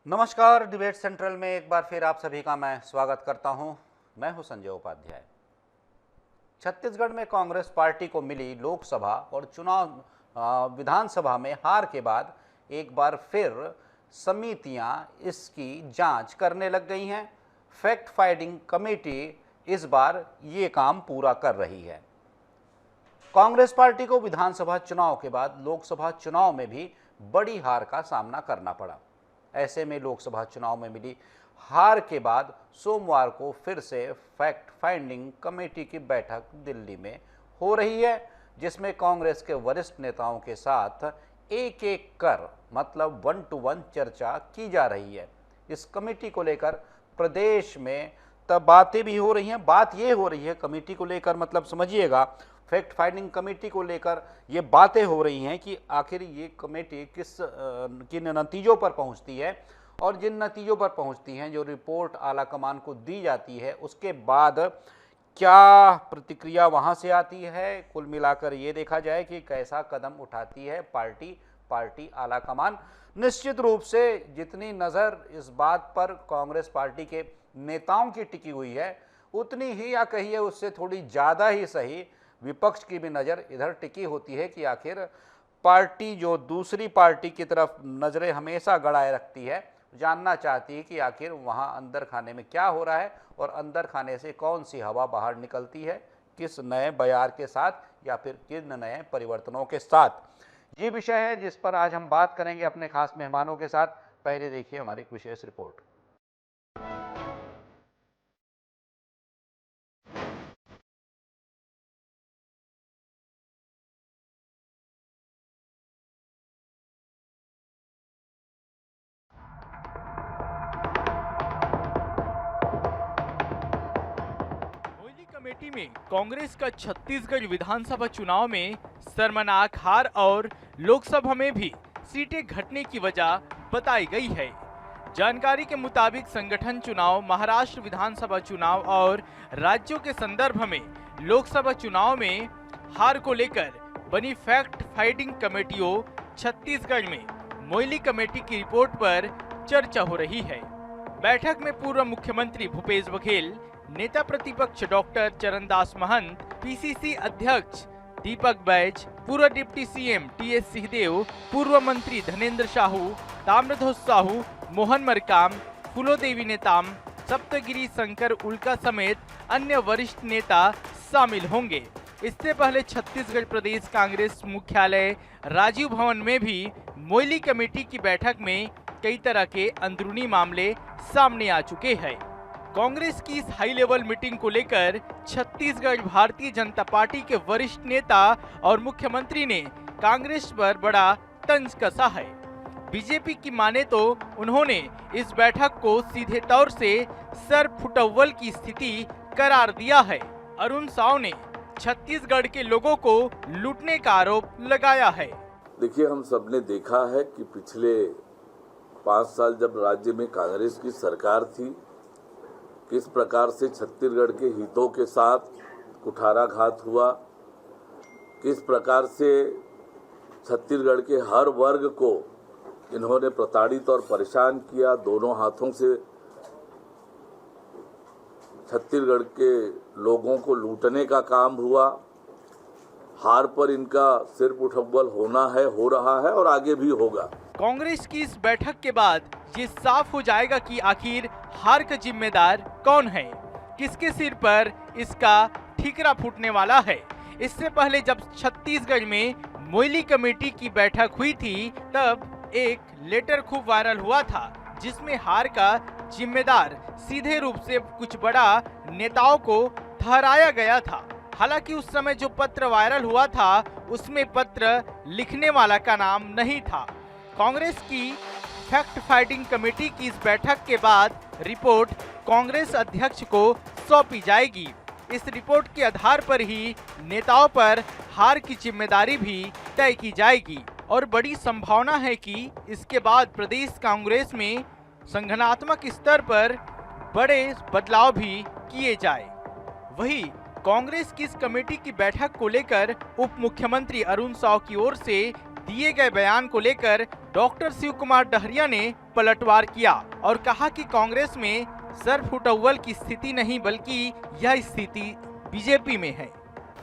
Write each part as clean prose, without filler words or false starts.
नमस्कार। Debate central में एक बार फिर आप सभी का मैं स्वागत करता हूं। मैं हूं संजय उपाध्याय। छत्तीसगढ़ में कांग्रेस पार्टी को मिली लोकसभा और विधानसभा में हार के बाद एक बार फिर समितियां इसकी जांच करने लग गई हैं। फैक्ट फाइंडिंग कमेटी इस बार ये काम पूरा कर रही है। कांग्रेस पार्टी को विधानसभा चुनाव के बाद लोकसभा चुनाव में भी बड़ी हार का सामना करना पड़ा। ऐसे में लोकसभा चुनाव में मिली हार के बाद सोमवार को फिर से फैक्ट फाइंडिंग कमेटी की बैठक दिल्ली में हो रही है, जिसमें कांग्रेस के वरिष्ठ नेताओं के साथ एक एक कर मतलब 1-to-1 चर्चा की जा रही है। इस कमेटी को लेकर प्रदेश में तब बातें भी हो रही हैं। बात ये हो रही है कमेटी को लेकर, मतलब समझिएगा, फैक्ट फाइंडिंग कमेटी को लेकर ये बातें हो रही हैं कि आखिर ये कमेटी किन नतीजों पर पहुंचती है, और जिन नतीजों पर पहुंचती हैं, जो रिपोर्ट आला कमान को दी जाती है, उसके बाद क्या प्रतिक्रिया वहां से आती है। कुल मिलाकर ये देखा जाए कि कैसा कदम उठाती है पार्टी आला कमान। निश्चित रूप से जितनी नज़र इस बात पर कांग्रेस पार्टी के नेताओं की टिकी हुई है, उतनी ही या कहिए उससे थोड़ी ज़्यादा ही सही विपक्ष की भी नज़र इधर टिकी होती है कि आखिर पार्टी जो दूसरी पार्टी की तरफ नज़रें हमेशा गड़ाए रखती है, जानना चाहती है कि आखिर वहाँ अंदर खाने में क्या हो रहा है और अंदर खाने से कौन सी हवा बाहर निकलती है, किस नए बयार के साथ या फिर किन नए परिवर्तनों के साथ। ये विषय है जिस पर आज हम बात करेंगे अपने खास मेहमानों के साथ। पहले देखिए हमारी एक विशेष रिपोर्ट। कमेटी में कांग्रेस का छत्तीसगढ़ विधानसभा चुनाव में शर्मनाक हार और लोकसभा में भी सीटें घटने की वजह बताई गई है। जानकारी के मुताबिक संगठन चुनाव, महाराष्ट्र विधानसभा चुनाव और राज्यों के संदर्भ में लोकसभा चुनाव में हार को लेकर बनी फैक्ट फाइंडिंग कमेटियों छत्तीसगढ़ में मोइली कमेटी की रिपोर्ट पर चर्चा हो रही है। बैठक में पूर्व मुख्यमंत्री भूपेश बघेल, नेता प्रतिपक्ष डॉक्टर चरणदास महंत, पीसीसी अध्यक्ष दीपक बैज, पूर्व डिप्टी सीएम टीएस सिंहदेव, पूर्व मंत्री धनेन्द्र साहू, ताम्रध्वज साहू, मोहन मरकाम, फूलोदेवी नेताम, सप्तगिरी शंकर उल्का समेत अन्य वरिष्ठ नेता शामिल होंगे। इससे पहले छत्तीसगढ़ प्रदेश कांग्रेस मुख्यालय राजीव भवन में भी मोइली कमेटी की बैठक में कई तरह के अंदरूनी मामले सामने आ चुके हैं। कांग्रेस की इस हाई लेवल मीटिंग को लेकर छत्तीसगढ़ भारतीय जनता पार्टी के वरिष्ठ नेता और मुख्यमंत्री ने कांग्रेस पर बड़ा तंज कसा है। बीजेपी की माने तो उन्होंने इस बैठक को सीधे तौर से सर फुटअव्वल की स्थिति करार दिया है। अरुण साव ने छत्तीसगढ़ के लोगों को लूटने का आरोप लगाया है। देखिए, हम सबने देखा है कि पिछले 5 साल जब राज्य में कांग्रेस की सरकार थी, किस प्रकार से छत्तीसगढ़ के हितों के साथ कुठाराघात हुआ, किस प्रकार से छत्तीसगढ़ के हर वर्ग को इन्होंने प्रताड़ित और परेशान किया। दोनों हाथों से छत्तीसगढ़ के लोगों को लूटने का काम हुआ। हार पर इनका सिर उठव्वल होना है, हो रहा है और आगे भी होगा। कांग्रेस की इस बैठक के बाद ये साफ हो जाएगा कि आखिर हार का जिम्मेदार कौन है, किसके सिर पर इसका ठीकरा फूटने वाला है। इससे पहले जब छत्तीसगढ़ में मोइली कमेटी की बैठक हुई थी, तब एक लेटर खूब वायरल हुआ था, जिसमें हार का जिम्मेदार सीधे रूप से कुछ बड़ा नेताओं को ठहराया गया था। हालांकि उस समय जो पत्र वायरल हुआ था, उसमें पत्र लिखने वाला का नाम नहीं था। कांग्रेस की फैक्ट फाइंडिंग कमेटी की इस बैठक के बाद रिपोर्ट कांग्रेस अध्यक्ष को सौंपी जाएगी। इस रिपोर्ट के आधार पर ही नेताओं पर हार की जिम्मेदारी भी तय की जाएगी और बड़ी संभावना है कि इसके बाद प्रदेश कांग्रेस में संगठनात्मक स्तर पर बड़े बदलाव भी किए जाए। वहीं कांग्रेस की इस कमेटी की बैठक को लेकर उप मुख्यमंत्री अरुण साव की ओर से दिए गए बयान को लेकर डॉक्टर शिव कुमार डहरिया ने पलटवार किया और कहा कि कांग्रेस में सर फुटअव्वल की स्थिति नहीं बल्कि यह स्थिति बीजेपी में है।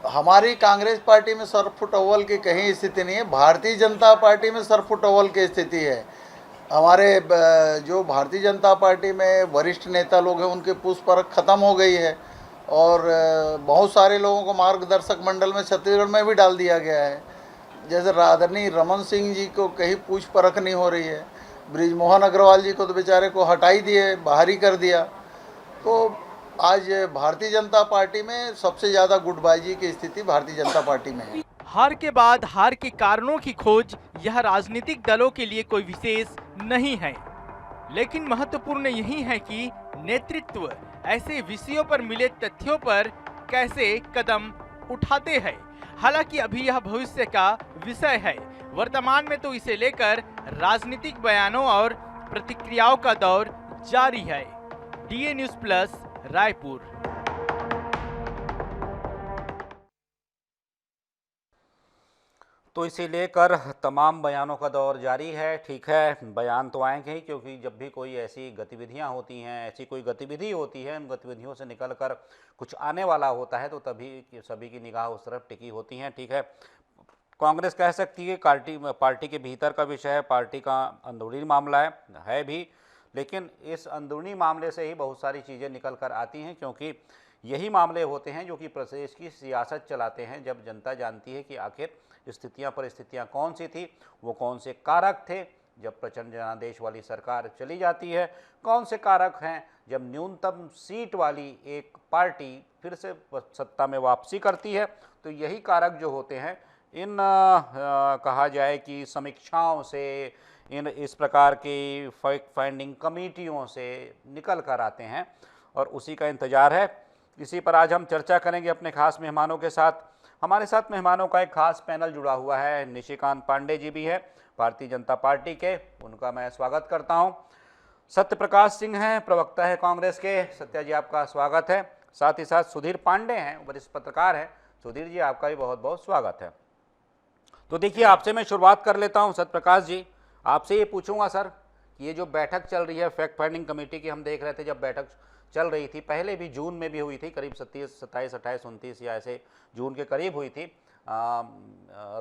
हमारी कांग्रेस पार्टी में सरफुट अव्वल की कहीं स्थिति नहीं है। भारतीय जनता पार्टी में सरफुट अव्वल की स्थिति है। हमारे जो भारतीय जनता पार्टी में वरिष्ठ नेता लोग हैं उनकी पूछ-परख खत्म हो गई है और बहुत सारे लोगों को मार्गदर्शक मंडल में छत्तीसगढ़ में भी डाल दिया गया है। जैसे आदरणीय रमन सिंह जी को कहीं पूछ-परख नहीं हो रही है। बृजमोहन अग्रवाल जी को तो बेचारे को हटा ही दिए, बाहर ही कर दिया। तो आज भारतीय जनता पार्टी में सबसे ज़्यादा गुटबाजी की स्थिति भारतीय जनता पार्टी में है। हार के बाद हार के कारणों की खोज यह राजनीतिक दलों के लिए कोई विशेष नहीं है, लेकिन महत्वपूर्ण यही है कि नेतृत्व ऐसे विषयों पर मिले तथ्यों पर कैसे कदम उठाते हैं। हालांकि अभी यह भविष्य का विषय है, वर्तमान में तो इसे लेकर राजनीतिक बयानों और प्रतिक्रियाओं का दौर जारी है। DA news plus, Raipur. तो इसे लेकर तमाम बयानों का दौर जारी है। ठीक है, बयान तो आएंगे ही, क्योंकि जब भी कोई ऐसी गतिविधियां होती हैं, ऐसी कोई गतिविधि होती है, उन गतिविधियों से निकलकर कुछ आने वाला होता है, तो तभी सभी की निगाह उस तरफ टिकी होती हैं। ठीक है, कांग्रेस कह सकती है पार्टी के भीतर का विषय है, पार्टी का अंदरूनी मामला है भी, लेकिन इस अंदरूनी मामले से ही बहुत सारी चीज़ें निकल कर आती हैं, क्योंकि यही मामले होते हैं जो कि प्रदेश की सियासत चलाते हैं। जब जनता जानती है कि आखिर परिस्थितियां कौन सी थी, वो कौन से कारक थे जब प्रचंड जनादेश वाली सरकार चली जाती है, कौन से कारक हैं जब न्यूनतम सीट वाली एक पार्टी फिर से सत्ता में वापसी करती है। तो यही कारक जो होते हैं, इन कहा जाए कि समीक्षाओं से, इस प्रकार की फैक्ट फाइंडिंग कमेटियों से निकल कर आते हैं और उसी का इंतज़ार है। इसी पर आज हम चर्चा करेंगे अपने खास मेहमानों के साथ। हमारे साथ मेहमानों का एक खास पैनल जुड़ा हुआ है। निशिकांत पांडे जी भी है भारतीय जनता पार्टी के, उनका मैं स्वागत करता हूं। सत्य प्रकाश सिंह हैं, प्रवक्ता है कांग्रेस के। सत्या जी, आपका स्वागत है। साथ ही साथ सुधीर पांडे हैं, वरिष्ठ पत्रकार हैं। सुधीर जी, आपका भी बहुत बहुत स्वागत है। तो देखिए, आपसे मैं शुरुआत कर लेता हूं। सत्य प्रकाश जी, आपसे ये पूछूंगा सर कि ये जो बैठक चल रही है फैक्ट फाइंडिंग कमेटी की, हम देख रहे थे जब बैठक चल रही थी, पहले भी जून में भी हुई थी, करीब 27, 27, 28, 29 या ऐसे जून के करीब हुई थी।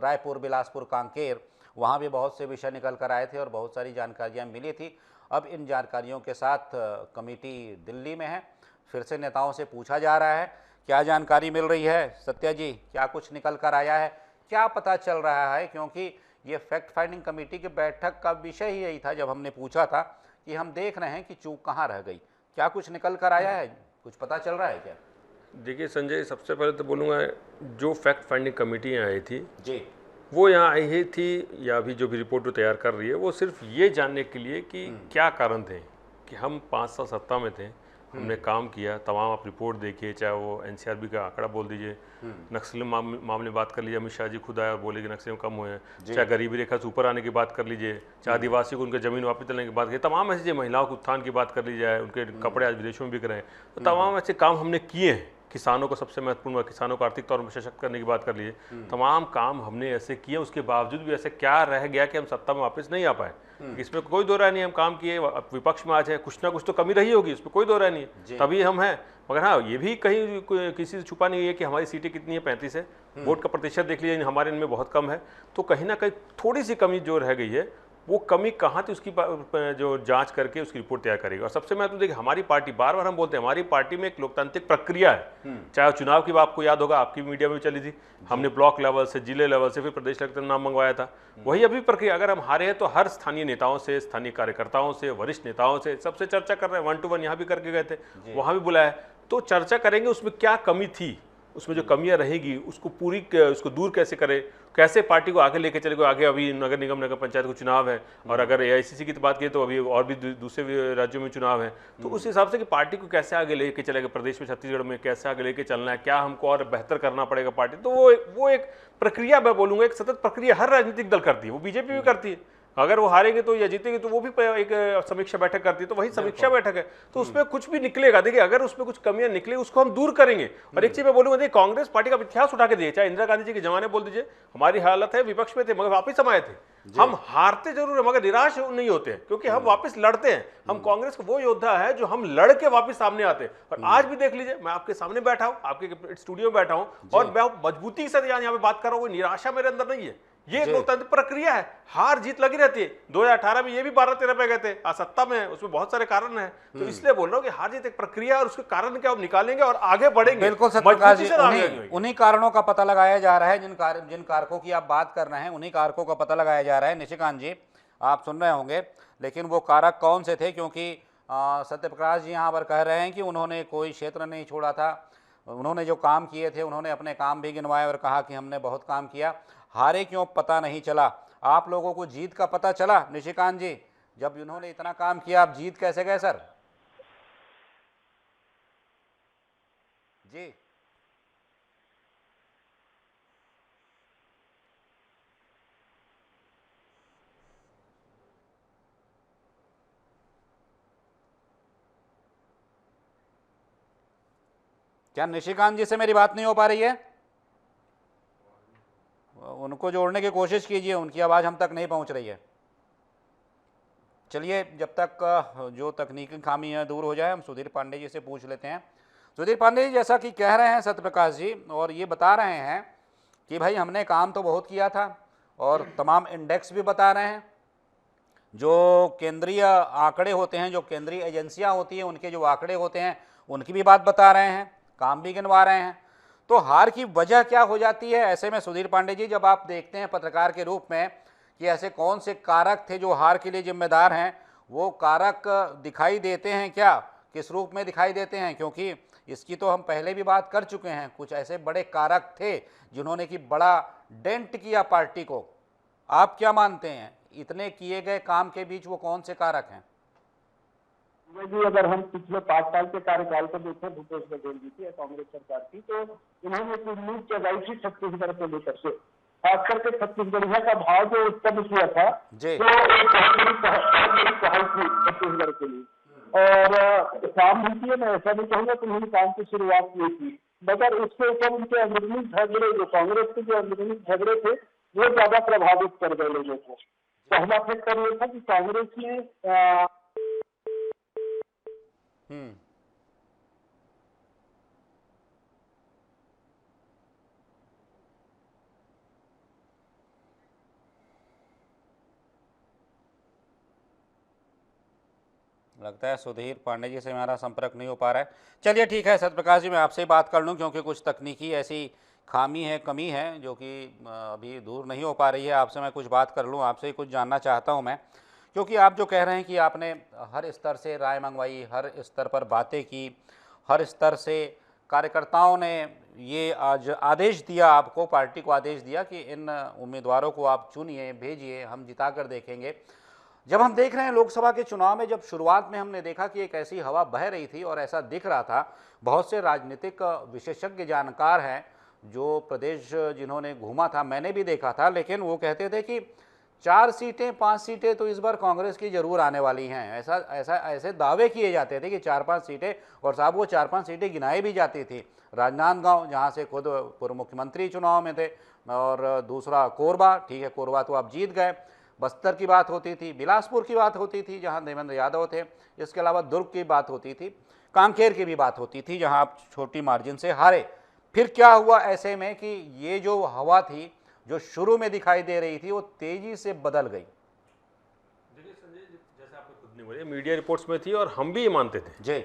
रायपुर, बिलासपुर, कांकेर, वहाँ भी बहुत से विषय निकल कर आए थे और बहुत सारी जानकारियाँ मिली थी। अब इन जानकारियों के साथ कमेटी दिल्ली में है, फिर से नेताओं से पूछा जा रहा है क्या जानकारी मिल रही है। सत्या जी, क्या कुछ निकल कर आया है, क्या पता चल रहा है? क्योंकि ये फैक्ट फाइंडिंग कमेटी की बैठक का विषय ही यही था जब हमने पूछा था कि हम देख रहे हैं कि चूक कहाँ रह गई। क्या कुछ निकल कर आया है, कुछ पता चल रहा है क्या? देखिए संजय, सबसे पहले तो बोलूँगा, जो फैक्ट फाइंडिंग कमेटियाँ आई थी जी, वो यहाँ आई ही थी या अभी जो भी रिपोर्ट तैयार कर रही है, वो सिर्फ ये जानने के लिए कि क्या कारण थे कि हम 5 साल सत्ता में थे, हमने काम किया, तमाम आप रिपोर्ट देखिए, चाहे वो एनसीआरबी का आंकड़ा बोल दीजिए, नक्सली मामले बात कर लीजिए, अमित शाह जी खुद आए और बोले कि नक्सली कम हुए हैं, चाहे गरीबी रेखा से ऊपर आने की बात कर लीजिए, चाहे आदिवासी को उनके ज़मीन वापस लेने की बात कीजिए, तमाम ऐसी महिलाओं के उत्थान की बात कर ली जाए, उनके कपड़े आज विदेशों में बिक रहे हैं, तो तमाम ऐसे काम हमने किए हैं। किसानों को सबसे महत्वपूर्ण, किसानों को आर्थिक तौर पर सशक्त करने की बात कर लीजिए, तमाम काम हमने ऐसे किए। उसके बावजूद भी ऐसे क्या रह गया कि हम सत्ता में वापस नहीं आ पाए? इसमें कोई दो राय नहीं, हम काम किए, विपक्ष में आज है, कुछ ना कुछ तो कमी रही होगी, उसमें कोई दो राय नहीं है, तभी हम हैं। मगर हाँ, ये भी कहीं किसी से छुपा नहीं है कि हमारी सीटें कितनी है, 35 है, वोट का प्रतिशत देख लीजिए हमारे इनमें बहुत कम है। तो कहीं ना कहीं थोड़ी सी कमी जो रह गई है, वो कमी कहाँ थी, उसकी जो जांच करके उसकी रिपोर्ट तैयार करेगी। और सबसे महत्वपूर्ण देखिए, हमारी पार्टी, बार बार हम बोलते हैं, हमारी पार्टी में एक लोकतांत्रिक प्रक्रिया है। चाहे चुनाव की, आपको याद होगा, आपकी मीडिया में भी चली थी, हमने ब्लॉक लेवल से, जिले लेवल से, फिर प्रदेश लेवल नाम मंगवाया था। वही अभी प्रक्रिया, अगर हम हारे हैं तो हर स्थानीय नेताओं से, स्थानीय कार्यकर्ताओं से, वरिष्ठ नेताओं से, सबसे चर्चा कर रहे हैं। 1 to 1 यहाँ भी करके गए थे, वहाँ भी बुलाया, तो चर्चा करेंगे उसमें क्या कमी थी, उसमें जो कमियां रहेगी उसको उसको दूर कैसे करें, कैसे पार्टी को आगे लेके चले। आगे अभी नगर निगम, नगर पंचायत को चुनाव है, और अगर एआईसीसी की बात की तो अभी और भी दूसरे राज्यों में चुनाव है, तो उस हिसाब से कि पार्टी को कैसे आगे लेके चलेगा, प्रदेश में, छत्तीसगढ़ में कैसे आगे लेके चलना है, क्या हमको और बेहतर करना पड़ेगा पार्टी। तो वो एक प्रक्रिया, मैं बोलूँगा, एक सतत प्रक्रिया हर राजनीतिक दल करती है, वो बीजेपी भी करती है। अगर वो हारेंगे तो या जीतेंगे तो वो भी एक समीक्षा बैठक करती है, तो वही समीक्षा बैठक है, तो उसमें कुछ भी निकलेगा। देखिए अगर उसमें कुछ कमियां निकले उसको हम दूर करेंगे। और एक चीज मैं बोलूंगा, देखिए कांग्रेस पार्टी का इतिहास उठा के दिए, चाहे इंदिरा गांधी जी के जमाने बोल दीजिए, हमारी हालत है विपक्ष में थे मगर वापस हम आए थे। हम हारते जरूर है मगर निराश नहीं होते हैं, क्योंकि हम वापस लड़ते हैं। हम कांग्रेस का वो योद्धा है जो हम लड़ के वापस सामने आते हैं। और आज भी देख लीजिए, मैं आपके सामने बैठा हूं, आपके स्टूडियो में बैठा हूं और मैं मजबूती के साथ यहाँ पे बात कर रहा हूँ। निराशा मेरे अंदर नहीं है, ये लोकतंत्र प्रक्रिया है, हार जीत लगी रहती है। 2018 में ये भी 12-13 पे गए थे, आज सत्ता में है, उसमें बहुत सारे कारण हैं। तो इसलिए बोल रहा हूँ कि हार जीत एक प्रक्रिया है और उसके कारण क्या निकालेंगे और आगे बढ़ेंगे। बिल्कुल सत्यप्रकाश जी, उन्हीं कारणों का पता लगाया जा रहा है, जिन कारकों की आप बात कर रहे हैं उन्हीं कारकों का पता लगाया जा रहा है। निशिकांत जी आप सुन रहे होंगे, लेकिन वो कारक कौन से थे, क्योंकि सत्यप्रकाश जी यहाँ पर कह रहे हैं कि उन्होंने कोई क्षेत्र नहीं छोड़ा था, उन्होंने जो काम किए थे उन्होंने अपने काम भी गिनवाए और कहा कि हमने बहुत काम किया। हारे क्यों पता नहीं चला, आप लोगों को जीत का पता चला निशिकांत जी? जब उन्होंने इतना काम किया आप जीत कैसे गए सर? जी क्या निशिकांत जी से मेरी बात नहीं हो पा रही है? उनको जोड़ने की कोशिश कीजिए, उनकी आवाज़ हम तक नहीं पहुंच रही है। चलिए, जब तक जो तकनीकी खामी है दूर हो जाए, हम सुधीर पांडे जी से पूछ लेते हैं। सुधीर पांडे जी, जैसा कि कह रहे हैं सत्यप्रकाश जी, और ये बता रहे हैं कि भाई हमने काम तो बहुत किया था और तमाम इंडेक्स भी बता रहे हैं, जो केंद्रीय आंकड़े होते हैं, जो केंद्रीय एजेंसियां होती हैं उनके जो आंकड़े होते हैं उनकी भी बात बता रहे हैं, काम भी गिनवा रहे हैं। तो हार की वजह क्या हो जाती है ऐसे में सुधीर पांडे जी, जब आप देखते हैं पत्रकार के रूप में कि ऐसे कौन से कारक थे जो हार के लिए जिम्मेदार हैं? वो कारक दिखाई देते हैं क्या, किस रूप में दिखाई देते हैं? क्योंकि इसकी तो हम पहले भी बात कर चुके हैं, कुछ ऐसे बड़े कारक थे जिन्होंने कि बड़ा डेंट किया पार्टी को। आप क्या मानते हैं, इतने किए गए काम के बीच वो कौन से कारक हैं? जी, अगर हम पिछले 5 साल के कार्यकाल को देखें भूपेश बघेल जी की कांग्रेस सरकार की, तो इन्होंने एक उम्मीद जगाई थी छत्तीसगढ़ को लेकर से, खास करके छत्तीसगढ़िया का भाव जो उत्पन्न किया था, तो पहल की छत्तीसगढ़ के लिए। और काम भी किए, मैं ऐसा नहीं कहूँगा कि उन्होंने काम की शुरुआत की थी, मगर उसके ऊपर उनके अंदरूनी झगड़े, जो कांग्रेस के जो अंदरूनी झगड़े थे, वो ज्यादा प्रभावित कर गए लोगों को। पहला फैक्टर ये था कि कांग्रेस ने लगता है सुधीर पांडे जी से हमारा संपर्क नहीं हो पा रहा है। चलिए ठीक है सत्यप्रकाश जी, मैं आपसे ही बात कर लूं, क्योंकि कुछ तकनीकी ऐसी खामी है, कमी है जो कि अभी दूर नहीं हो पा रही है। आपसे मैं कुछ बात कर लूं, आपसे ही कुछ जानना चाहता हूं मैं, क्योंकि आप जो कह रहे हैं कि आपने हर स्तर से राय मंगवाई, हर स्तर पर बातें की, हर स्तर से कार्यकर्ताओं ने ये आज आदेश दिया, आपको पार्टी को आदेश दिया कि इन उम्मीदवारों को आप चुनिए, भेजिए, हम जिता कर देखेंगे। जब हम देख रहे हैं लोकसभा के चुनाव में, जब शुरुआत में हमने देखा कि एक ऐसी हवा बह रही थी और ऐसा दिख रहा था, बहुत से राजनीतिक विशेषज्ञ जानकार हैं जो प्रदेश जिन्होंने घूमा था, मैंने भी देखा था, लेकिन वो कहते थे कि 4 सीटें 5 सीटें तो इस बार कांग्रेस की जरूर आने वाली हैं। ऐसे दावे किए जाते थे कि 4-5 सीटें, और साहब वो 4-5 सीटें गिनाई भी जाती थी। राजनांदगांव, जहाँ से खुद पूर्व मुख्यमंत्री चुनाव में थे, और दूसरा कोरबा, ठीक है कोरबा तो आप जीत गए, बस्तर की बात होती थी, बिलासपुर की बात होती थी जहां देवेंद्र यादव थे, इसके अलावा दुर्ग की बात होती थी, कांकेर की भी बात होती थी जहां आप छोटी मार्जिन से हारे। फिर क्या हुआ ऐसे में कि ये जो हवा थी, जो शुरू में दिखाई दे रही थी, वो तेजी से बदल गई? देखिए संजय, जैसे आपने खुद ने बोला, मीडिया रिपोर्ट्स में थी और हम भी ये मानते थे जी।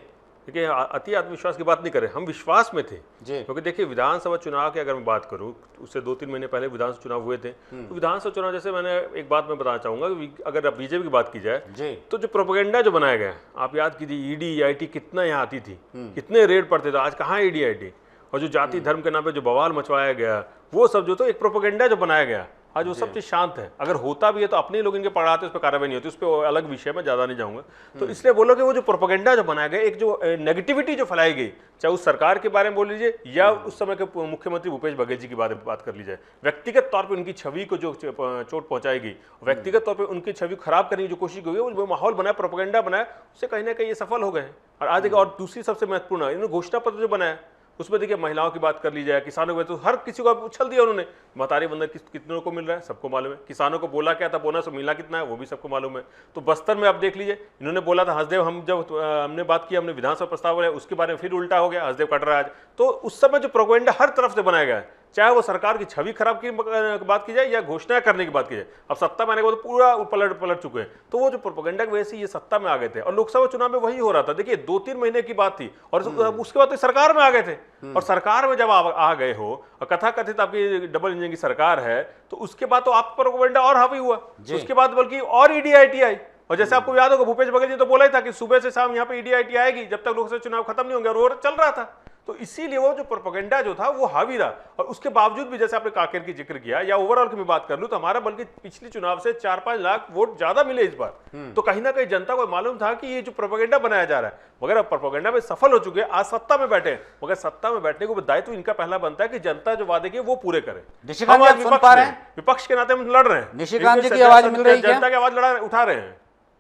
देखिए अति आत्मविश्वास की बात नहीं कर रहे, हम विश्वास में थे जी। क्योंकि देखिए विधानसभा चुनाव की अगर मैं बात करूं, उससे 2-3 महीने पहले विधानसभा चुनाव हुए थे। तो विधानसभा चुनाव, जैसे मैंने एक बात मैं बताना चाहूंगा कि अगर अब बीजेपी की बात की जाए जी, तो जो प्रोपेगेंडा जो बनाया गया, आप याद कीजिए ईडी आईटी कितना यहाँ आती थी, कितने रेड पड़ते थे, आज कहाँ ईडी आईटी, और जो जाति धर्म के नाम पे जो बवाल मचवाया गया, वो सब जो तो एक प्रोपेगेंडा जो बनाया गया, आज वो सब चीज शांत है। अगर होता भी है तो अपने लोग इनके पढ़ाते, उस पर कार्रवाई नहीं होती, उस पर अलग विषय में ज्यादा नहीं जाऊंगा। तो इसलिए बोलो कि वो जो प्रोपेगेंडा जो बनाया गया, एक जो नेगेटिविटी जो फैलाई गई, चाहे उस सरकार के बारे में बोल लीजिए या उस समय के मुख्यमंत्री भूपेश बघेल जी के बारे में बात कर लीजिए, व्यक्तिगत तौर पर उनकी छवि को जो चोट पहुंचाएगी, व्यक्तिगत तौर पर उनकी छवि खराब करने की जो कोशिश हुई, वो माहौल बनाया, प्रोपेगेंडा बनाया, उससे कहीं ना कहीं ये सफल हो गए। और आज देखिए, और दूसरी सबसे महत्वपूर्ण, इन्होंने घोषणा पत्र जो बनाया उसमें देखिए महिलाओं की बात कर ली जाए, किसानों को, तो हर किसी को उछल दिया उन्होंने। महतारी बंधन कितनों को मिल रहा है सबको मालूम है, किसानों को बोला क्या था, बोनस मिला कितना है वो भी सबको मालूम है। तो बस्तर में आप देख लीजिए, इन्होंने बोला था हंसदेव, हम जब हमने बात की, हमने विधानसभा प्रस्ताव बनाया, उसके बारे में फिर उल्टा हो गया, हंसदेव कट रहा है आज। तो उस समय जो प्रोपेगेंडा हर तरफ से बनाया गया है, चाहे वो सरकार की छवि खराब की बात की जाए या घोषणा करने की बात की जाए, अब सत्ता में आने के बाद पूरा पलट चुके हैं। तो वो जो प्रोपेगेंडा की वजह से ये सत्ता में आ गए थे, और लोकसभा चुनाव में वही हो रहा था। देखिए 2-3 महीने की बात थी, और उसके बाद तो सरकार में आ गए थे। और सरकार में जब आ गए हो, और कथा कथित आपकी डबल इंजन की सरकार है, तो उसके बाद तो आप प्रोपेगेंडा और हावी हुआ। उसके बाद बल्कि और ईडी आई, और जैसे आपको याद होगा, भूपेश बघेल जी तो बोला ही था कि सुबह से शाम यहाँ पे ईडी आएगी जब तक लोकसभा चुनाव खत्म नहीं होंगे, और वो चल रहा था। तो इसीलिए वो जो प्रोपेगेंडा जो था वो हावी रहा। और उसके बावजूद भी, जैसे आपने काकेर की जिक्र किया, या ओवरऑल की मैं बात कर लूं, तो हमारा बल्कि पिछले चुनाव से 4-5 लाख वोट ज्यादा मिले इस बार। तो कहीं ना कहीं जनता को मालूम था कि ये जो प्रोपेगेंडा बनाया जा रहा है, मगर अब प्रोपेगेंडा में सफल हो चुके हैं, आज सत्ता में बैठे हैं। मगर सत्ता में बैठने को दायित्व इनका पहला बनता है कि जनता जो वादे की वो पूरे करे। निशिकांत जी, आप सुन पा रहे हैं? विपक्ष के नाते हम लड़ रहे हैं। निशिकांत जी की आवाज मिल रही है क्या? जनता की आवाज उठा रहे हैं।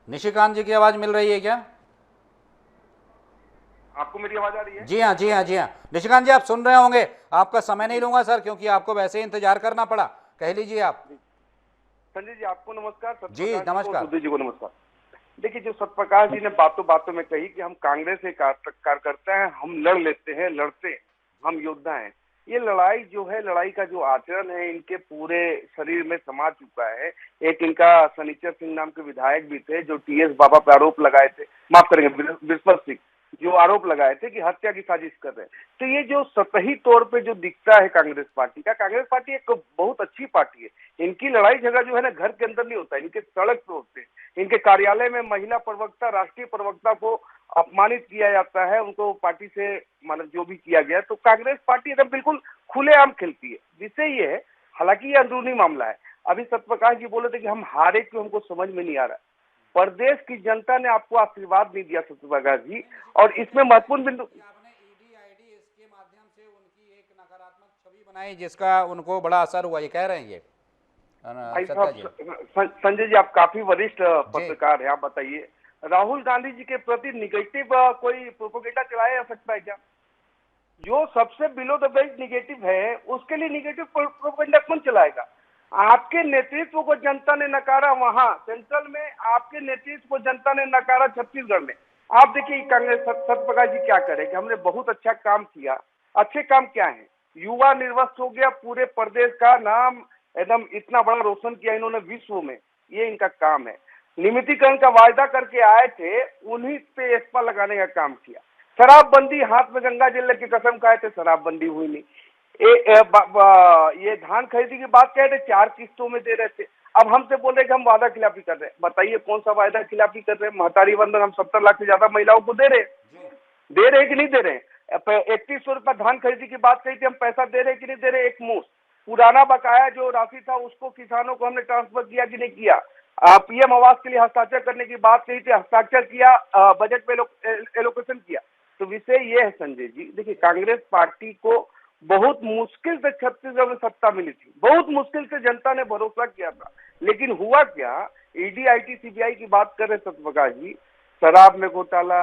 निशिकांत जी की आवाज मिल रही है क्या? आपको मेरी आवाज आ रही है? जी हाँ, जी हाँ, जी हाँ। निशिकांत जी, आप सुन रहे होंगे, आपका समय नहीं लूंगा सर, क्योंकि आपको वैसे ही इंतजार करना पड़ा। कह लीजिए आप। संजय जी आपको नमस्कार। जी नमस्कार। सुधीर जी को नमस्कार। देखिए, जो सत्यप्रकाश जी ने बातों बातों में कही कि हम कांग्रेस के कार्यकर्ता हैं, हम लड़ लेते हैं, लड़ते हैं, हम योद्धा हैं, ये लड़ाई जो है, लड़ाई का जो आचरण है इनके पूरे शरीर में समा चुका है। एक इनका शनिचर सिंह नाम के विधायक भी थे जो टीएस बाबा पे आरोप लगाए थे, माफ करेंगे बिस्पत सिंह, जो आरोप लगाए थे कि हत्या की साजिश कर रहे हैं। तो ये जो सतही तौर पे जो दिखता है कांग्रेस पार्टी का, कांग्रेस पार्टी एक बहुत अच्छी पार्टी है। इनकी लड़ाई झगड़ा जो है ना घर के अंदर नहीं होता, इनके सड़क पे होते हैं। इनके कार्यालय में महिला प्रवक्ता, राष्ट्रीय प्रवक्ता को अपमानित किया जाता है, उनको पार्टी से मतलब जो भी किया गया। तो कांग्रेस पार्टी एकदम बिल्कुल खुलेआम खेलती है। विषय ये है, हालांकि ये अंदरूनी मामला है। अभी सत्यप्रकाश जी बोले थे कि हम हारे क्यों, हमको समझ में नहीं आ रहा। प्रदेश की जनता ने आपको आशीर्वाद नहीं दिया सत्यप्रकाश जी, और इसमें महत्वपूर्ण बिंदु, आपने ईडी इसके माध्यम से उनकी एक नकारात्मक छवि बनाई जिसका उनको बड़ा असर हुआ, ये कह रहे हैं ये संजय जी आप काफी वरिष्ठ पत्रकार हैं, आप बताइए, राहुल गांधी जी के प्रति निगेटिव कोई प्रोपेगेंडा चलाया जा सकता है क्या? जो सबसे बिलो द बेल्ट निगेटिव है उसके लिए निगेटिव प्रोपेगेंडा कौन चलाएगा? आपके नेतृत्व को जनता ने नकारा, वहां सेंट्रल में आपके नेतृत्व को जनता ने नकारा, छत्तीसगढ़ में। आप देखिए कांग्रेस सत्यप्रकाश जी क्या करे कि हमने बहुत अच्छा काम किया। अच्छे काम क्या है? युवा निर्वस्त्र हो गया, पूरे प्रदेश का नाम एकदम इतना बड़ा रोशन किया इन्होंने विश्व में, ये इनका काम है। नियमितीकरण का वायदा करके आए थे, उन्हीं पे एस्पा लगाने का काम किया। शराबबंदी, हाथ में गंगा जल लेके कसम खाए थे, शराबबंदी हुई नहीं। ये धान खरीदी की बात कह रहे, 4 किस्तों में दे रहे थे। अब हमसे बोल रहे कि हम वादा खिलाफी कर रहे हैं। बताइए कौन सा वादा खिलाफी कर रहे हैं? महतारी बंधन हम 70 लाख से ज्यादा महिलाओं को दे रहे हैं कि नहीं दे रहे हैं? 3100 रुपया धान खरीदी की बात कही थी, हम पैसा दे रहे हैं कि नहीं दे रहे? एक मुश्त पुराना बकाया जो राशि था उसको किसानों को हमने ट्रांसफर किया कि नहीं किया? पीएम आवास के लिए हस्ताक्षर करने की बात कही थी, हस्ताक्षर किया, बजट में एलोकेशन किया। तो विषय ये है संजय जी, देखिए कांग्रेस पार्टी को बहुत मुश्किल से छत्तीसगढ़ में सत्ता मिली थी, बहुत मुश्किल से जनता ने भरोसा किया था, लेकिन हुआ क्या? ईडी आईटी सीबीआई की बात कर रहे सत्यप्रकाश जी, शराब में घोटाला,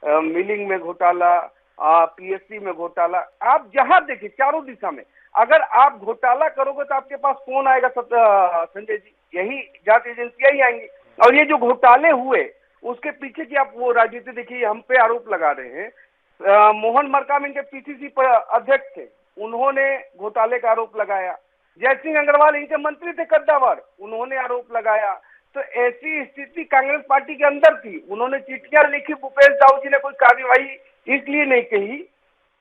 मिलिंग में घोटाला, पीएससी में घोटाला, आप जहां देखिए चारों दिशा में अगर आप घोटाला करोगे तो आपके पास कौन आएगा संजय जी? यही जांच एजेंसियां ही आएंगी। और ये जो घोटाले हुए उसके पीछे की आप वो राजनीति देखिए, हम पे आरोप लगा रहे हैं। मोहन मरकाम इनके पीसीसी पर अध्यक्ष थे, उन्होंने घोटाले का आरोप लगाया। जयसिंह अग्रवाल इनके मंत्री थे कद्दावर, उन्होंने आरोप लगाया। तो ऐसी स्थिति कांग्रेस पार्टी के अंदर थी। उन्होंने चिट्ठियां लिखी, भूपेश दाऊ जी ने कोई कार्यवाही इसलिए नहीं कही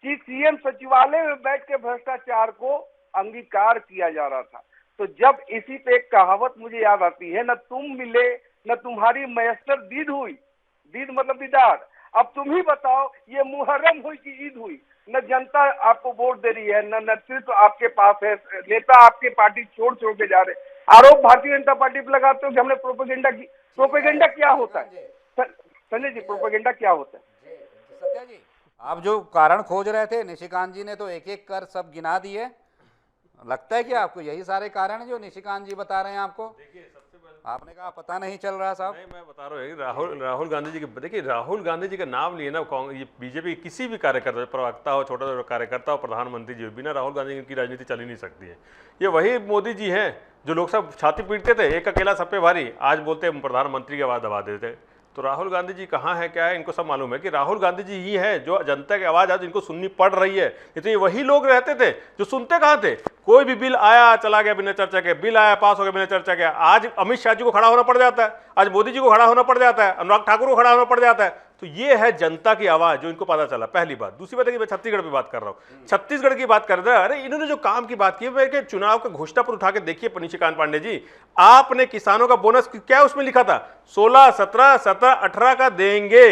कि सीएम सचिवालय में बैठ के भ्रष्टाचार को अंगीकार किया जा रहा था। तो जब इसी पे एक कहावत मुझे याद आती है, न तुम मिले न तुम्हारी मयसर दीद हुई, दीद मतलब दीदार, अब तुम ही बताओ ये मुहर्रम हुई कि ईद हुई? न जनता आपको वोट दे रही है, न नेतृत्व आपके पास है, नेता आपके पार्टी छोड़ के जा रहे हैं। आरोप भारतीय जनता पार्टी पर लगाते हो कि हमने प्रोपेगेंडा की। प्रोपेगेंडा क्या होता है संजय जी? प्रोपेगेंडा क्या होता है? सत्या जी, आप जो कारण खोज रहे थे, निशिकांत जी ने तो एक एक कर सब गिना दिए। लगता है कि आपको यही सारे कारण हैं जो निशिकांत जी बता रहे हैं आपको? आपने कहा पता नहीं चल रहा साहब। नहीं, मैं बता रहा हूँ राहुल गांधी जी के, देखिए राहुल गांधी जी का नाम लिए ना कांग्रेस, बीजेपी के किसी भी कार्यकर्ता, प्रवक्ता हो, छोटा छोटा कार्यकर्ता हो, प्रधानमंत्री जी हो, बिना राहुल गांधी की राजनीति चल ही नहीं सकती है। ये वही मोदी जी हैं जो लोग सब छाती पीटते थे, एक अकेला सब पे भारी, आज बोलते हैं प्रधानमंत्री की आवाज़ दबा देते। तो राहुल गांधी जी कहाँ है, क्या है, इनको सब मालूम है कि राहुल गांधी जी ही है जो जनता की आवाज़ आज इनको सुननी पड़ रही है। नहीं तो ये वही लोग रहते थे जो सुनते कहाँ थे। कोई भी बिल आया चला गया बिना चर्चा के, बिल आया पास हो गया बिना चर्चा के। आज अमित शाह जी को खड़ा होना पड़ जाता है, आज मोदी जी को खड़ा होना पड़ जाता है, अनुराग ठाकुर को खड़ा होना पड़ जाता है। तो ये है जनता की आवाज़ जो इनको पता चला, पहली बात। दूसरी बात है कि मैं छत्तीसगढ़ पे बात कर रहा हूँ, छत्तीसगढ़ की बात कर रहा है। अरे इन्होंने जो काम की बात की है, चुनाव का घोषणा पत्र उठा के देखिए निशिकांत पांडे जी, आपने किसानों का बोनस क्या उसमें लिखा था? 16, 17, 17, 18 का देंगे,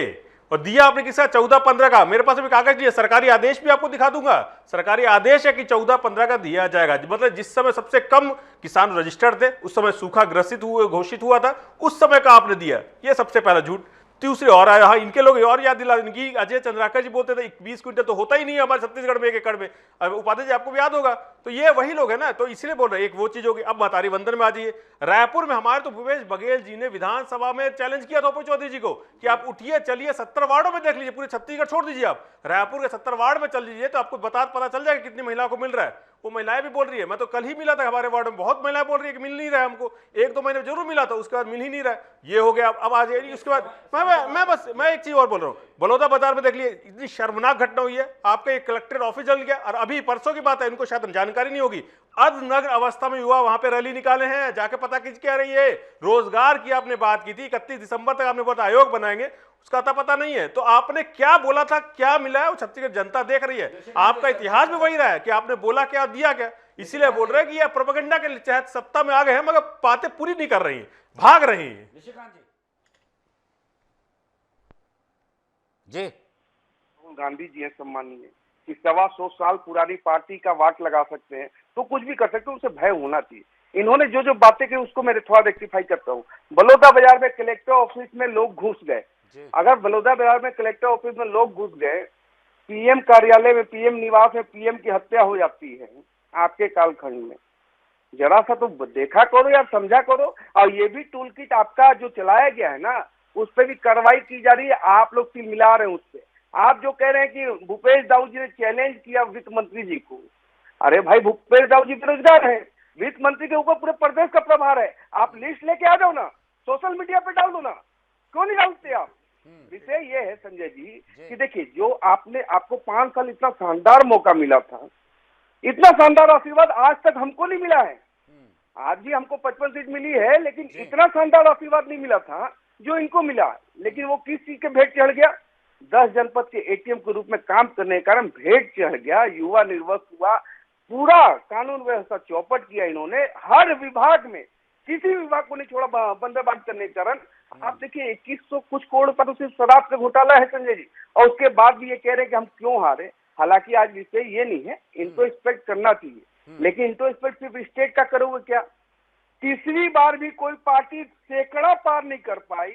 और दिया आपने किसका? 14-15 का। मेरे पास अभी कागज नहीं है, सरकारी आदेश भी आपको दिखा दूंगा। सरकारी आदेश है कि 14-15 का दिया जाएगा। मतलब जिस समय सबसे कम किसान रजिस्टर्ड थे, उस समय सूखा ग्रसित हुए घोषित हुआ था, उस समय का आपने दिया। ये सबसे पहला झूठ। दूसरी और आया, हाँ इनके लोग और याद दिला, इनकी अजय चंद्राकर जी बोलते थे 20 क्विंटल तो होता ही नहीं है हमारे छत्तीसगढ़ में 1 एकड़ में। अब उपाध्याय जी आपको भी याद होगा। तो ये वही लोग है ना, तो इसलिए बोल रहे हैं। एक वो चीज होगी। अब महतारी वंदन में आ जाइए। रायपुर में हमारे तो भूपेश बघेल जी ने विधानसभा में चैलेंज किया था ओपी चौधरी जी को कि आप उठिए चलिए 70 वार्डों में देख लीजिए, पूरे छत्तीसगढ़ छोड़ दीजिए, आप रायपुर के 70 वार्ड में चल लीजिए, तो आपको पता चल जाएगा कितनी महिलाओं को मिल रहा है। वो महिलाएं भी बोल रही है, मैं तो कल ही मिला था हमारे वार्ड में, बहुत महिलाएं बोल रही है कि मिल नहीं रहा है हमको। 1-2 महीने जरूर मिला था, उसके बाद मिल ही नहीं रहा है। ये हो गया। अब आ जाइए उसके बाद मैं एक चीज और बोल रहा हूँ। बलौदा बाजार में देख लिए, इतनी शर्मनाक घटना हुई है। आपका एक कलेक्ट्रेट ऑफिस जल गया, और अभी परसों की बात है, इनको शायद जानकारी नहीं होगी, अर्धनग्न अवस्था में युवा वहां पे रैली निकाले हैं। जाके पता कीजिए क्या रही है। रोजगार की आपने बात की थी, 31 दिसंबर तक आपने बोला आयोग बनाएंगे, उसका अता पता नहीं है। तो आपने क्या बोला था, क्या मिला है, वो छत्तीसगढ़ जनता देख रही है। आपका इतिहास भी वही रहा है कि आपने बोला क्या दिया क्या। इसीलिए बोल रहे हैं कि यह प्रोपेगेंडा के तहत सत्ता में आ गए हैं, मगर बातें पूरी नहीं कर रही है, भाग रही है। जी राहुल गांधी जी है सम्मानीय, कि 125 साल पुरानी पार्टी का वाट लगा सकते हैं, तो कुछ भी कर सकते हैं, उनसे भय होना चाहिए। इन्होंने जो जो बातें की उसको मैं थोड़ा रेक्टिफाई करता हूँ। बलौदा बाजार में कलेक्टर ऑफिस में लोग घुस गए। अगर बलौदा बाजार में कलेक्टर ऑफिस में लोग घुस गए, पीएम कार्यालय में, पीएम निवास में पीएम की हत्या हो जाती है आपके कालखंड में, जरा सा तो देखा करो यार, समझा करो। और ये भी टूल किट आपका जो चलाया गया है ना, उस पर भी कार्रवाई की जा रही है, आप लोग तिल मिला रहे हैं उससे। आप जो कह रहे हैं कि भूपेश दाऊ जी ने चैलेंज किया वित्त मंत्री जी को, अरे भाई भूपेश दाऊ जी बेरोजगार है, वित्त मंत्री के ऊपर पूरे प्रदेश का प्रभार है, आप लिस्ट लेके आ जाओ ना, सोशल मीडिया पे डाल दो ना, क्यों नहीं डालते आप? विषय ये है संजय जी कि देखिए, जो आपको 5 साल इतना शानदार मौका मिला था, इतना शानदार आशीर्वाद आज तक हमको नहीं मिला है। आज भी हमको 55 सीट मिली है, लेकिन इतना शानदार आशीर्वाद नहीं मिला था जो इनको मिला। लेकिन वो किस चीज के भेंट चढ़ गया? 10 जनपद के एटीएम के रूप में काम करने के कारण भेंट चढ़ गया, युवा निर्वस्त हुआ, पूरा कानून व्यवस्था चौपट किया इन्होंने, हर विभाग में किसी विभाग को नहीं छोड़ा बंदरबांट करने के कारण। आप देखिए 2100 कुछ करोड़ का तो सिर्फ शराब का घोटाला है संजय जी, और उसके बाद भी ये कह रहे हैं कि हम क्यों हारे। हालांकि आज विषय ये नहीं है, इंट्रोस्पेक्ट करना चाहिए, लेकिन इंट्रोस्पेक्ट सिर्फ स्टेट का करोगे क्या? तीसरी बार भी कोई पार्टी सैकड़ा पार नहीं कर पाई,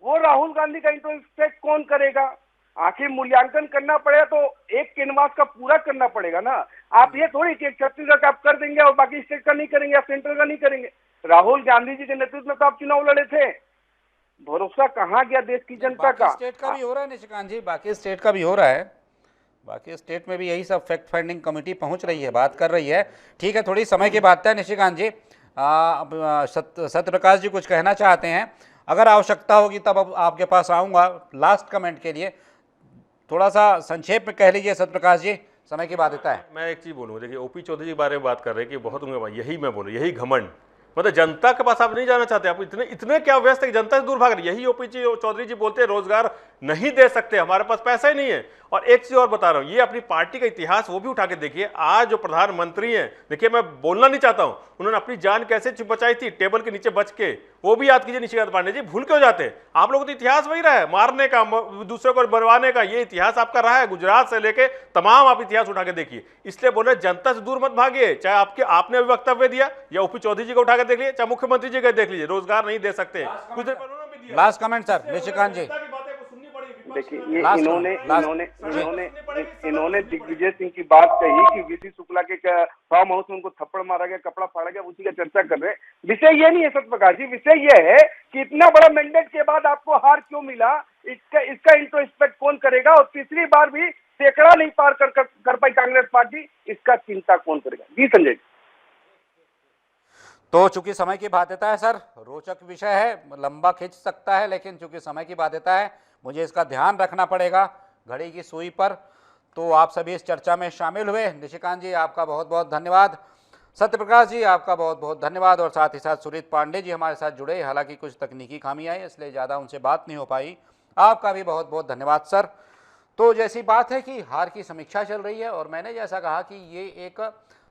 वो राहुल गांधी का इंट्रोस्पेक्ट कौन करेगा? आखिर मूल्यांकन करना पड़ेगा तो एक कैनवास का पूरा करना पड़ेगा ना। आप ये थोड़ी कि छत्तीसगढ़ का आप कर देंगे और बाकी स्टेट का नहीं करेंगे या सेंट्रल का नहीं करेंगे। राहुल गांधी जी के नेतृत्व में तो आप चुनाव लड़े थे, भरोसा कहाँ गया देश की जनता का? स्टेट का भी हो रहा है निशिकांत जी, बाकी स्टेट का भी हो रहा है, बाकी स्टेट में भी यही सब फैक्ट फाइंडिंग कमेटी पहुंच रही है, बात कर रही है। ठीक है, थोड़ी समय की बात है निशिकांत जी। सत्यप्रकाश जी कुछ कहना चाहते हैं, अगर आवश्यकता होगी तब अब आपके पास आऊँगा लास्ट कमेंट के लिए, थोड़ा सा संक्षेप में कह लीजिए सत्यप्रकाश जी, समय की बाध्यता है। मैं एक चीज़ बोलूँगा, देखिए ओपी चौधरी जी के बारे में बात कर रहे हैं कि बहुत उनके, यही मैं बोलूँ, यही घमंड, मतलब जनता के पास आप नहीं जाना चाहते, आप इतने क्या व्यस्त है कि जनता से दूर भाग रही। यही ओपी चौधरी जी बोलते हैं रोजगार नहीं दे सकते, हमारे पास पैसा ही नहीं है, और एक चीज और बता रहा हूं, ये अपनी पार्टी का इतिहास वो भी उठा के देखिए। आज जो प्रधानमंत्री हैं, देखिए मैं बोलना नहीं चाहता हूं, उन्होंने अपनी जान कैसे बचाई थी टेबल के नीचे बच के, वो भी याद कीजिए निशिकांत पांडे जी। भूल क्यों जाते हैं आप लोगों? तो इतिहास वही रहा है, मारने का, दूसरे को बनवाने का, ये इतिहास आपका रहा है। गुजरात से लेके तमाम आप इतिहास उठा के देखिए। इसलिए बोले जनता से दूर मत भागिए। चाहे आपने अभी वक्तव्य दिया या ओपी चौधरी जी को उठा के देख लीजिए, चाहे मुख्यमंत्री जी का देख लीजिए, रोजगार नहीं दे सकते, कुछ देर पहले उन्होंने भी दिया। लास्ट कमेंट सर निशिकांत जी। देखिए, ये लास्ट इन्होंने दिग्विजय सिंह की बात कही कि वीसी शुक्ला के फार्म हाउस में उनको थप्पड़ मारा गया, कपड़ा फाड़ा गया, उसी का चर्चा कर रहे हैं। विषय ये नहीं है सत्यप्रकाश जी, विषय ये है कि इतना बड़ा मैंडेट के बाद आपको हार क्यों मिला, इसका इंट्रोस्पेक्ट कौन करेगा, और तीसरी बार भी सैकड़ा नहीं पार कर पाई कांग्रेस पार्टी, इसका चिंता कौन करेगा? जी संजय। तो चूंकि समय की बाध्यता है सर, रोचक विषय है, लंबा खिंच सकता है, लेकिन चूंकि समय की बाध्यता है मुझे इसका ध्यान रखना पड़ेगा घड़ी की सुई पर। तो आप सभी इस चर्चा में शामिल हुए। निशिकांत जी आपका बहुत बहुत धन्यवाद, सत्यप्रकाश जी आपका बहुत बहुत धन्यवाद, और साथ ही साथ सुरीत पांडे जी हमारे साथ जुड़े। हालांकि कुछ तकनीकी खामी आई इसलिए ज़्यादा उनसे बात नहीं हो पाई, आपका भी बहुत बहुत धन्यवाद सर। तो जैसी बात है कि हार की समीक्षा चल रही है, और मैंने जैसा कहा कि ये एक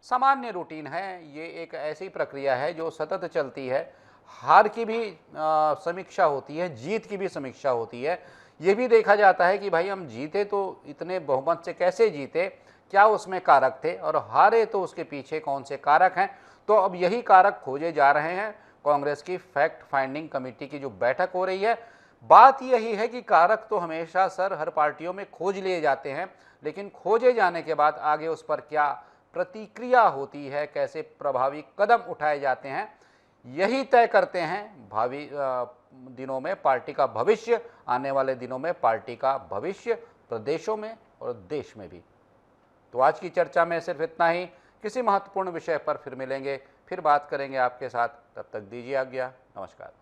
सामान्य रूटीन है, ये एक ऐसी प्रक्रिया है जो सतत चलती है। हार की भी समीक्षा होती है, जीत की भी समीक्षा होती है। ये भी देखा जाता है कि भाई हम जीते तो इतने बहुमत से कैसे जीते, क्या उसमें कारक थे, और हारे तो उसके पीछे कौन से कारक हैं। तो अब यही कारक खोजे जा रहे हैं। कांग्रेस की फैक्ट फाइंडिंग कमेटी की जो बैठक हो रही है, बात यही है कि कारक तो हमेशा सर हर पार्टियों में खोज लिए जाते हैं, लेकिन खोजे जाने के बाद आगे उस पर क्या प्रतिक्रिया होती है, कैसे प्रभावी कदम उठाए जाते हैं, यही तय करते हैं भावी दिनों में पार्टी का भविष्य, आने वाले दिनों में पार्टी का भविष्य प्रदेशों में और देश में भी। तो आज की चर्चा में सिर्फ इतना ही। किसी महत्वपूर्ण विषय पर फिर मिलेंगे, फिर बात करेंगे आपके साथ। तब तक दीजिए आज्ञा, नमस्कार।